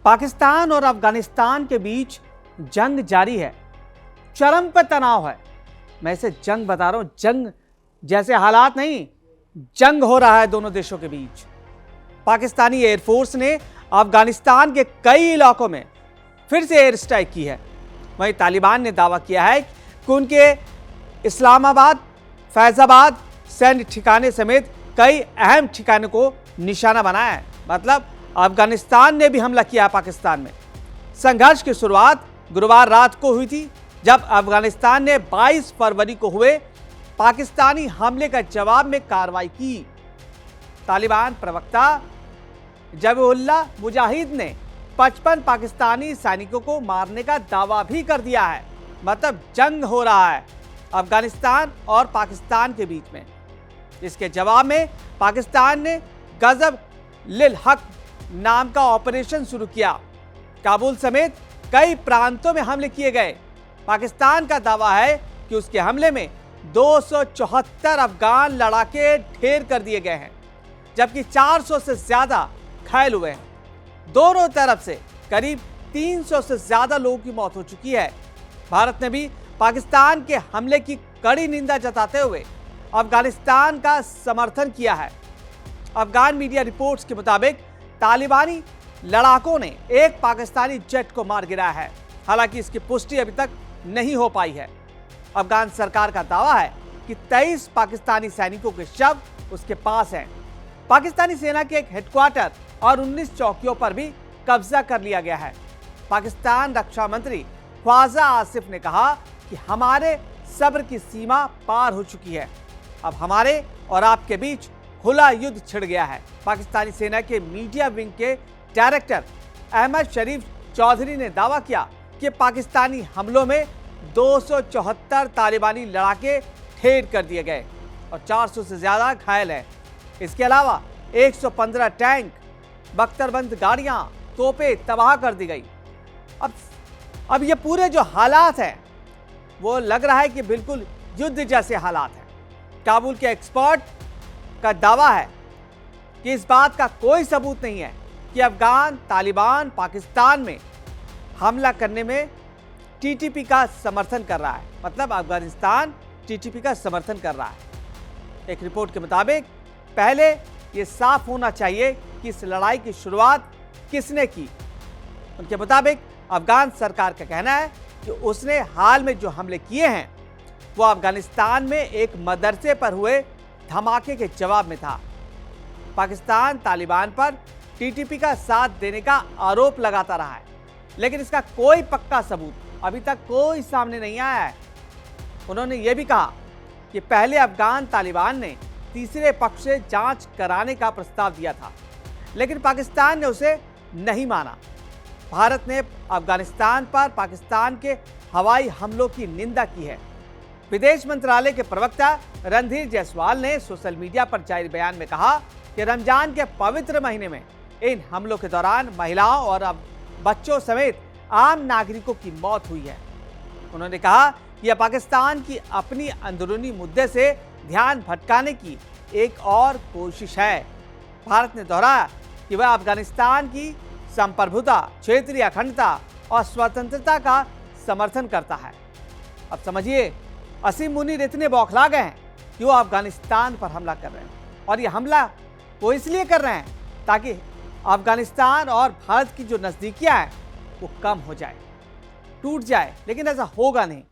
पाकिस्तान और अफगानिस्तान के बीच जंग जारी है, चरम पर तनाव है। मैं इसे जंग बता रहा हूं, जंग जैसे हालात नहीं, जंग हो रहा है दोनों देशों के बीच। पाकिस्तानी एयरफोर्स ने अफगानिस्तान के कई इलाकों में फिर से एयर स्ट्राइक की है। वहीं तालिबान ने दावा किया है कि उनके इस्लामाबाद, फैजाबाद सैन्य ठिकाने समेत कई अहम ठिकाने को निशाना बनाया है। मतलब अफगानिस्तान ने भी हमला किया पाकिस्तान में। संघर्ष की शुरुआत गुरुवार रात को हुई थी, जब अफगानिस्तान ने 22 फरवरी को हुए पाकिस्तानी हमले का जवाब में कार्रवाई की। तालिबान प्रवक्ता जबीहुल्लाह मुजाहिद ने 55 पाकिस्तानी सैनिकों को मारने का दावा भी कर दिया है। मतलब जंग हो रहा है अफगानिस्तान और पाकिस्तान के बीच में। इसके जवाब में पाकिस्तान ने गजब लिल हक नाम का ऑपरेशन शुरू किया। काबुल समेत कई प्रांतों में हमले किए गए। पाकिस्तान का दावा है कि उसके हमले में 274 अफगान लड़ाके ढेर कर दिए गए हैं, जबकि 400 से ज्यादा घायल हुए हैं। दोनों तरफ से करीब 300 से ज्यादा लोगों की मौत हो चुकी है। भारत ने भी पाकिस्तान के हमले की कड़ी निंदा जताते हुए अफगानिस्तान का समर्थन किया है। अफगान मीडिया रिपोर्ट्स के मुताबिक तालिबानी लड़ाकों ने एक पाकिस्तानी जेट को मार गिराया है। हालांकि इसकी पुष्टि अभी तक नहीं हो पाई है। अफगान सरकार का दावा है कि 23 पाकिस्तानी सैनिकों के शव उसके पास हैं। पाकिस्तानी सेना के एक हेडक्वार्टर और 19 चौकियों पर भी कब्जा कर लिया गया है। पाकिस्तान रक्षा मंत्री ख्वाजा आसिफ ने कहा कि हमारे सब्र की सीमा पार हो चुकी है। अब हमारे और आपके बीच खुला युद्ध छिड़ गया है। पाकिस्तानी सेना के मीडिया विंग के डायरेक्टर अहमद शरीफ चौधरी ने दावा किया कि पाकिस्तानी हमलों में 274 तालिबानी लड़ाके ढेर कर दिए गए और 400 से ज्यादा घायल हैं। इसके अलावा 115 टैंक, बख्तरबंद गाड़ियां, तोपें तबाह कर दी गई। अब ये पूरे जो हालात हैं वो लग रहा है कि बिल्कुल युद्ध जैसे हालात हैं। काबुल के एक्सपर्ट का दावा है कि इस बात का कोई सबूत नहीं है कि अफगान तालिबान पाकिस्तान में हमला करने में टीटीपी का समर्थन कर रहा है। मतलब अफगानिस्तान टीटीपी का समर्थन कर रहा है। एक रिपोर्ट के मुताबिक पहले यह साफ होना चाहिए कि इस लड़ाई की शुरुआत किसने की। उनके मुताबिक अफगान सरकार का कहना है कि उसने हाल में जो हमले किए हैं वो अफगानिस्तान में एक मदरसे पर हुए धमाके के जवाब में था। पाकिस्तान तालिबान पर टीटीपी का साथ देने का आरोप लगाता रहा है, लेकिन इसका कोई पक्का सबूत अभी तक कोई सामने नहीं आया है। उन्होंने ये भी कहा कि पहले अफगान तालिबान ने तीसरे पक्ष से जांच कराने का प्रस्ताव दिया था, लेकिन पाकिस्तान ने उसे नहीं माना। भारत ने अफगानिस्तान पर पाकिस्तान के हवाई हमलों की निंदा की है। विदेश मंत्रालय के प्रवक्ता रणधीर जायसवाल ने सोशल मीडिया पर जारी बयान में कहा कि रमजान के पवित्र महीने में इन हमलों के दौरान महिलाओं और बच्चों समेत आम नागरिकों की मौत हुई है। उन्होंने कहा यह पाकिस्तान की अपनी अंदरूनी मुद्दे से ध्यान भटकाने की एक और कोशिश है। भारत ने दोहराया कि वह अफगानिस्तान की संप्रभुता, क्षेत्रीय अखंडता और स्वतंत्रता का समर्थन करता है। अब समझिए, असीम मुनीर इतने बौखला गए हैं कि वो अफगानिस्तान पर हमला कर रहे हैं, और ये हमला वो इसलिए कर रहे हैं ताकि अफगानिस्तान और भारत की जो नज़दीकियां हैं वो कम हो जाए, टूट जाए। लेकिन ऐसा होगा नहीं।